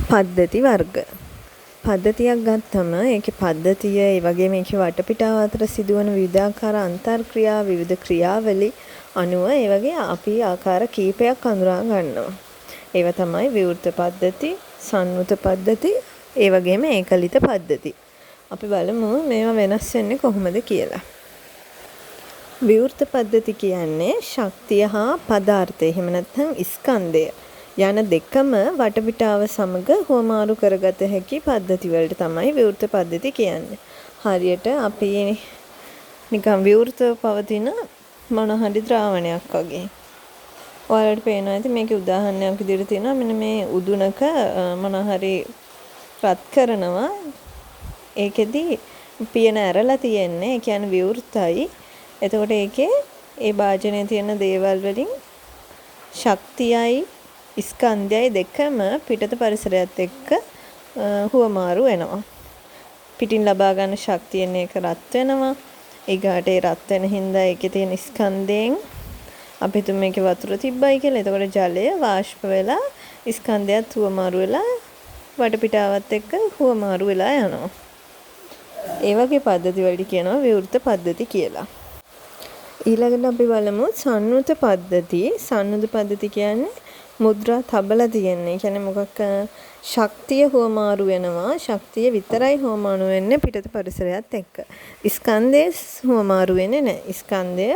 පද්ධති වර්ග. පද්ධතියක් ගත්තම ඒකේ පද්ධතිය ඒ වගේම ඒකේ වටපිටාව අතර සිදුවන විවිධාකාර අන්තර්ක්‍රියා විවිධ ක්‍රියාවලි අනුව ඒ වගේ අපි ආකාර කීපයක් හඳුනා ගන්නවා. ඒවා තමයි විවෘත පද්ධති, සංවෘත පද්ධති, ඒ වගේම ඒකලිත පද්ධති. අපි බලමු මේවා වෙනස් වෙන්නේ කොහොමද කියලා. විවෘත පද්ධති කියන්නේ ශක්තිය හා පදාර්ථය එහෙම නැත්නම් ස්කන්ධය යන දෙකම වටපිටාව සමග හුවමාරු කරගත හැකි පද්ධති වලට තමයි විවෘත පද්ධති කියන්නේ. හරියට අපි නිකන් විවෘතව පවතින මොන හරි ද්‍රාවණයක් වගේ. ඔයාලට පේනවා ඇති මේකේ උදාහරණයක් විදිහට තියෙනවා මෙන්න මේ උදුනක මොන හරි රත් කරනවා. ඒකෙදි පියන ඇරලා තියෙන්නේ. ඒ කියන්නේ විවෘතයි. එතකොට ඒකේ ඒ භාජනයේ තියෙන දේවල් වලින් ශක්තියයි ස්කන්ධයයි දෙකම පිටත පරිසරයත් එක්ක හුවමාරු වෙනවා. පිටින් ලබා ගන්න ශක්තියෙන් ඒක රත් වෙනවා. ඊගාට ඒ රත් වෙන හින්දා ඒකේ තියෙන ස්කන්ධයෙන් අපි හිතමු මේකේ වතුර තිබ්බයි කියලා. එතකොට ජලය වාෂ්ප වෙලා ස්කන්ධයත් හුවමාරු වෙලා වටපිටාවත් එක්ක හුවමාරු වෙලා යනවා. ඒ වගේ පද්ධති වලට කියනවා විවෘත පද්ධති කියලා. ඊළඟට අපි බලමු සංවෘත පද්ධති. සංවෘත පද්ධති කියන්නේ මුද්‍රා තබලා තියෙන්නේ. කියන්නේ මොකක් ශක්තිය හුවමාරු වෙනවා. ශක්තිය විතරයි හුවමාරු වෙන්නේ පිටත පරිසරයත් එක්ක. ස්කන්ධය හුවමාරු වෙන්නේ නැහැ. ස්කන්ධය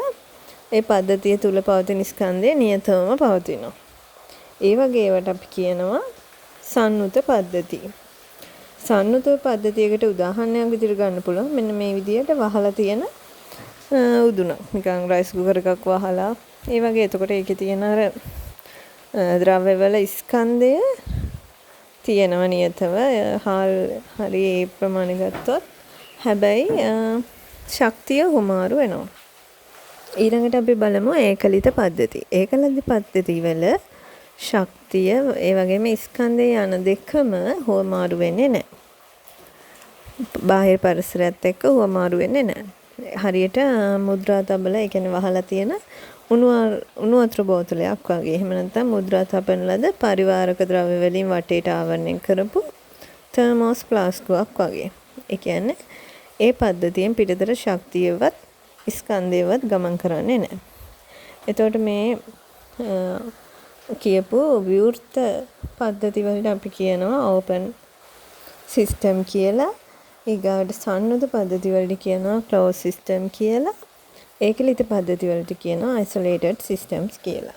ඒ පද්ධතිය තුල පවතින ස්කන්ධය නියතවම පවතිනවා. ඒ වගේ ඒවට අපි කියනවා සංවෘත පද්ධති. සංවෘත පද්ධතියකට උදාහරණයක් විදිහට ගන්න පුළුවන්. මෙන්න මේ විදිහට වහලා තියෙන උදුනක්. නිකන් රයිස් කුකර් එකක් වහලා ඒ වගේ. එතකොට ඒකේ තියෙන අර ද්‍රව්‍යවල ස්කන්ධය තියෙනව නියතව හාල් හරි ඒ ප්‍රමාණය ගත්තොත් හැබැයි ශක්තිය හුමාරු වෙනවා. ඊළඟට අපි බලමු ඒකලිත පද්ධති. ඒකලිත පද්ධති වල ශක්තිය ඒ වගේම ස්කන්ධය යන දෙකම හුවමාරු වෙන්නේ නැහැ. බාහිර පරිසරයත් එක්ක හුවමාරු වෙන්නේ නැහැ. හරියට මුද්‍රා තබලා ඒ කියන්නේ වහලා තියෙන උණු වතුර බෝතලයක් වගේ. එහෙම නැත්නම් මුද්‍රා තබන ලද පරිවාරක ද්‍රව්‍ය වලින් වටේට ආවරණය කරපු තර්මෝස් ෆ්ලාස්කුවක් වගේ. ඒ කියන්නේ ඒ පද්ධතියෙන් පිටතට ශක්තියවත් ස්කන්ධයවත් ගමන් කරන්නේ නැහැ. එතකොට මේ කියපු විවෘත පද්ධති වලට අපි කියනවා ඕපන් සිස්ටම් කියලා. ඊගාට සංවෘත පද්ධති වලට කියනවා ක්ලෝස් සිස්ටම් කියලා. ඒකලිත පද්ධති වලට කියනවා isolated systems කියලා.